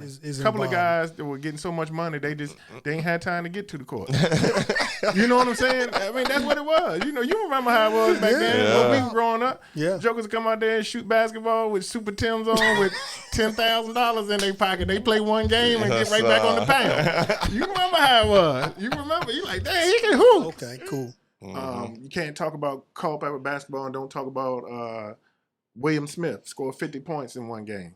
is A couple of involved. guys that were getting so much money, they ain't had time to get to the court. You know what I'm saying? I mean, that's what it was. You remember how it was back then when we were growing up. Yeah. Jokers would come out there and shoot basketball with Super Tims on with $10,000 in their pocket. They play one game and get right back on the pound. You remember how it was. You remember. You like, dang, he can hoop. Okay, cool. You can't talk about Culpeper basketball and don't talk about William Smith scored 50 points in one game.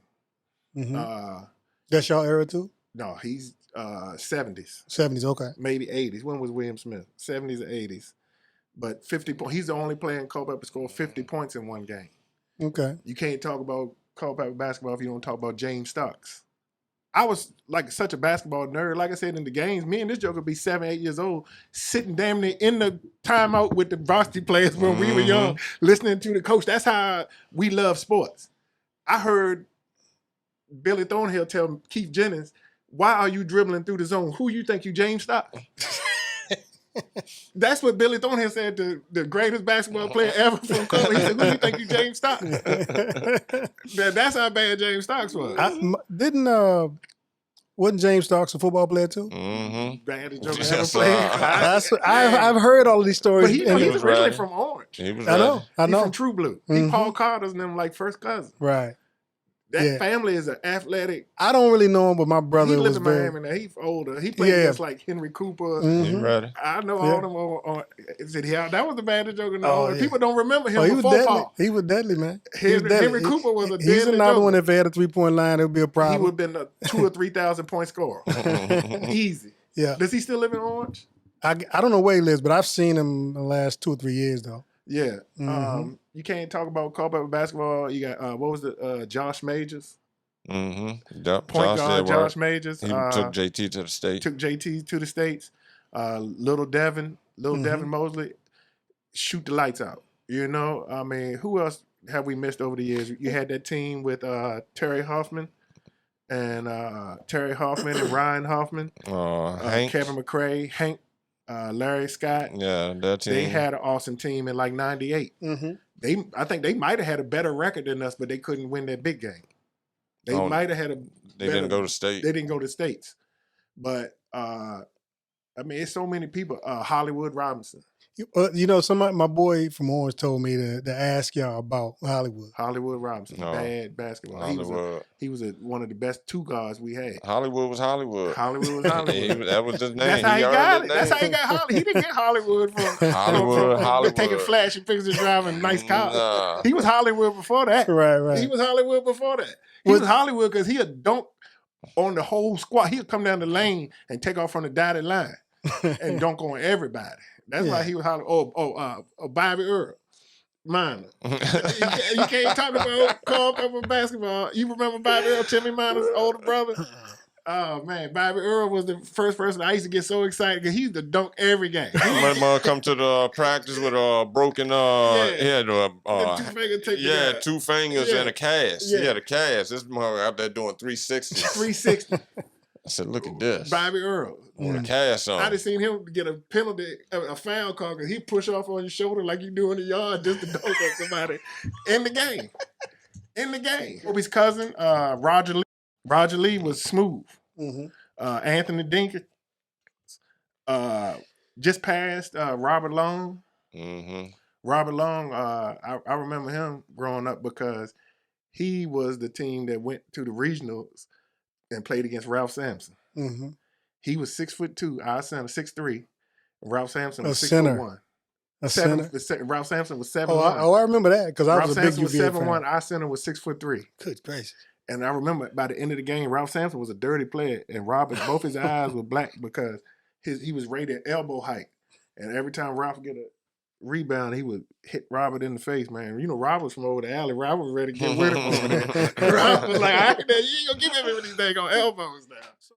Mm-hmm. That's your era too? No, he's 70s. 70s, okay. Maybe 80s. When was William Smith? 70s or 80s. But 50 points. He's the only player in Culpeper scored 50 points in one game. Okay. You can't talk about Culpeper basketball if you don't talk about James Starks. I was like such a basketball nerd. Like I said in the games, me and this joker be 7, 8 years old, sitting damn near in the timeout with the varsity players when we were young, listening to the coach. That's how we love sports. I heard Billy Thornhill tell Keith Jennings, "Why are you dribbling through the zone? Who you think you James Starks?" That's what Billy Thornhill said to the greatest basketball player ever from Culpeper. He said, "Who you think you James Starks?" That's how bad James Starks was. Wasn't James Starks a football player too? Baddest joker ever played. I've heard all of these stories. But he's originally from Orange. He was I know. He's from True Blue. He Paul Carter's and them like first cousin. Right. That family is an athletic. I don't really know him, but my brother he was lives in Miami now. He's older. He played against like Henry Cooper. I know all them. That was the baddest joker. People don't remember him before deadly. Paul. He was deadly, man. Henry Cooper was a deadly He's another joker. one. If he had a 3-point line, it would be a problem. He would have been a 2,000 or 3,000 point scorer. Easy. Yeah. Does he still live in Orange? I don't know where he lives, but I've seen him in the last 2 or 3 years though. Yeah. You can't talk about Culpeper basketball. You got what was the Josh Majors? Point guard Josh Majors. He took JT to the States. Took JT to the States. Little Devin Mosley, shoot the lights out. You know, I mean, who else have we missed over the years? You had that team with Terry Hoffman and Ryan Hoffman, Hank, Kevin McCray, Hank, Larry Scott. Yeah, that team. They had an awesome team in like '98. I think they might have had a better record than us, but they couldn't win that big game. They might have had They didn't go to state. They didn't go to states. But, I mean, it's so many people. Hollywood Robinson. My boy from Orange told me to ask y'all about Hollywood. Hollywood Robinson. Bad basketball. Hollywood. He was one of the best two guards we had. Hollywood was Hollywood. Hollywood was Hollywood. That was his name. That's how he got it. That's how he got Hollywood. He didn't get Hollywood from Hollywood. Taking flashy pictures and driving nice cars. Nah. He was Hollywood before that. Right. He was Hollywood before that. He was Hollywood because he'd dunk on the whole squad. He'd come down the lane and take off from the dotted line and dunk on everybody. That's why he was Hollywood. Bobby Earl. Minor. You can't talk about Culpeper basketball. You remember Bobby Earl, Timmy Minor's older brother? Oh, man. Bobby Earl was the first person. I used to get so excited because he used to dunk every game. My mom come to the practice with a broken, he had two fingers and a cast. Yeah. He had a cast. This mother out there doing 360s. 360. I said, look at this. Bobby Earl. With a cast on. I just seen him get a penalty, a foul call, because he push off on your shoulder like you do in the yard just to dunk on somebody in the game. In the game. Kobe's cousin, Roger Lee. Roger Lee was smooth. Anthony Dinkins just passed Robert Long. Robert Long, I remember him growing up because he was the team that went to the regionals and played against Ralph Sampson. He was 6'2", our center, 6'3". Ralph Sampson was 6'1". Ralph Sampson was 7'1". I remember that because I was a big Sampson was UVA 7'1". fan. Our center was 6'3". Good gracious. And I remember by the end of the game, Ralph Sampson was a dirty player, and both his eyes were black because he was rated elbow height. And every time Ralph would get a rebound, he would hit Robert in the face, man. You know, Robert was from over the alley. Robert was ready to get rid of him over there. Robert was like, you ain't gonna give me these daggone elbows now.